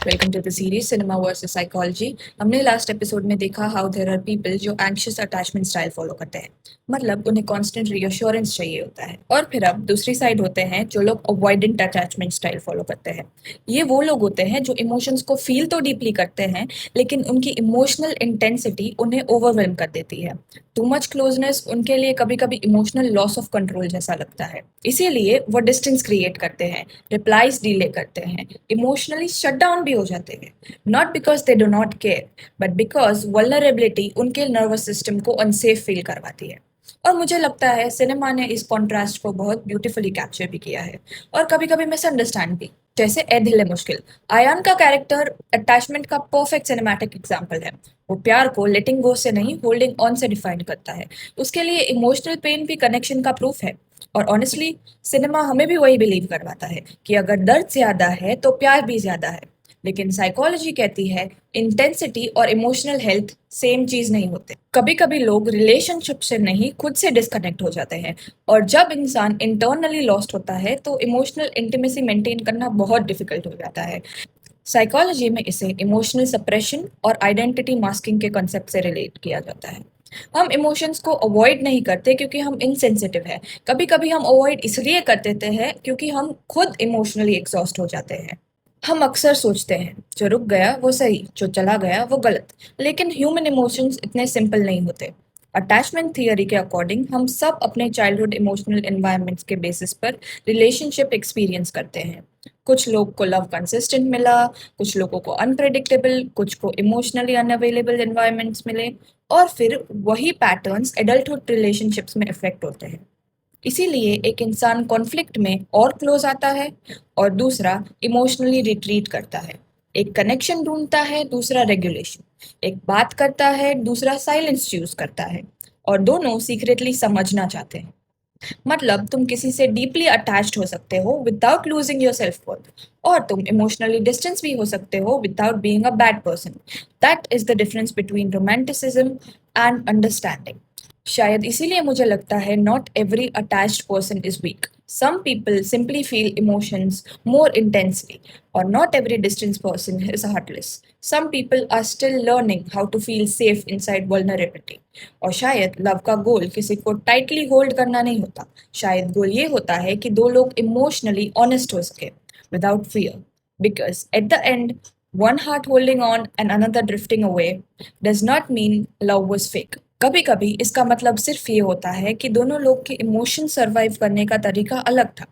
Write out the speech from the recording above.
Welcome to the series cinema versus psychology. हमने last episode में देखा हाउ देयर आर पीपल जो anxious attachment style follow करते हैं, मतलब उन्हें कांस्टेंट रीअश्योरेंस चाहिए होता है। और फिर अब दूसरी साइड होते हैं जो लोग अवॉइडेंट अटैचमेंट स्टाइल फॉलो करते हैं। ये वो लोग होते हैं जो इमोशंस को फील तो डीपली करते हैं, लेकिन उनकी इमोशनल इंटेंसिटी उन्हें ओवरवेलम कर देती है। टू मच क्लोजनेस उनके लिए कभी कभी इमोशनल लॉस ऑफ कंट्रोल जैसा लगता है, इसीलिए वो डिस्टेंस क्रिएट करते हैं, रिप्लाईज डिले करते हैं, इमोशनली शट डाउन भी हो जाते हैं। Not because they do not care, but because vulnerability उनके नर्वस सिस्टम को अनसेफ फील करवाती है। और मुझे लगता है सिनेमा ने इस कॉन्ट्रास्ट को बहुत ब्यूटीफुली कैप्चर भी किया है, और कभी कभी मिसअंडरस्टैंड भी। जैसे ए दिल है मुश्किल, आयान का कैरेक्टर अटैचमेंट का परफेक्ट सिनेमैटिक एग्जाम्पल है। वो प्यार को लेटिंग गो से नहीं, होल्डिंग ऑन से डिफाइन करता है। उसके लिए इमोशनल पेन भी कनेक्शन का प्रूफ है। और ऑनेस्टली सिनेमा हमें भी वही बिलीव करवाता है कि अगर दर्द ज्यादा है तो प्यार भी ज्यादा है। लेकिन साइकोलॉजी कहती है इंटेंसिटी और इमोशनल हेल्थ सेम चीज नहीं होते। कभी कभी लोग रिलेशनशिप से नहीं, खुद से डिस्कनेक्ट हो जाते हैं। और जब इंसान इंटरनली लॉस्ट होता है तो इमोशनल इंटीमेसी मेंटेन करना बहुत डिफिकल्ट हो जाता है। साइकोलॉजी में इसे इमोशनल सप्रेशन और आइडेंटिटी मास्किंग के कॉन्सेप्ट से रिलेट किया जाता है। हम इमोशंस को अवॉइड नहीं करते क्योंकि हम इनसेंसिटिव हैं। कभी कभी हम अवॉइड इसलिए कर देते हैं क्योंकि हम खुद इमोशनली एग्जॉस्ट हो जाते हैं। हम अक्सर सोचते हैं जो रुक गया वो सही, जो चला गया वो गलत। लेकिन ह्यूमन इमोशंस इतने सिंपल नहीं होते। अटैचमेंट थियरी के अकॉर्डिंग हम सब अपने चाइल्डहुड इमोशनल एनवायरनमेंट्स के बेसिस पर रिलेशनशिप एक्सपीरियंस करते हैं। कुछ लोग को लव कंसिस्टेंट मिला, कुछ लोगों को अनप्रेडिक्टेबल, कुछ को इमोशनली अनअवेलेबल एनवायरनमेंट्स मिले, और फिर वही पैटर्न्स एडल्टहुड रिलेशनशिप्स में इफेक्ट होते हैं। इसीलिए एक इंसान कॉन्फ्लिक्ट में और क्लोज आता है और दूसरा इमोशनली रिट्रीट करता है। एक कनेक्शन ढूंढता है, दूसरा रेगुलेशन। एक बात करता है, दूसरा साइलेंस चूज करता है। और दोनों सीक्रेटली समझना चाहते हैं। मतलब तुम किसी से डीपली अटैच्ड हो सकते हो without losing your self worth, और तुम इमोशनली डिस्टेंस भी हो सकते हो without being a bad person. That is the difference between romanticism and understanding. शायद इसीलिए मुझे लगता है not every attached person is weak. Some people simply feel emotions more intensely, और not every distance person is heartless. Some people are still learning how to feel safe inside vulnerability. और शायद love का गोल किसी को tightly hold करना नहीं होता। शायद गोल ये होता है कि दो लोग इमोशनली ऑनेस्ट हो सके without fear, because at the end one heart holding on and another drifting away does not mean love was fake. कभी कभी इसका मतलब सिर्फ ये होता है कि दोनों लोग के इमोशन सर्वाइव करने का तरीका अलग था।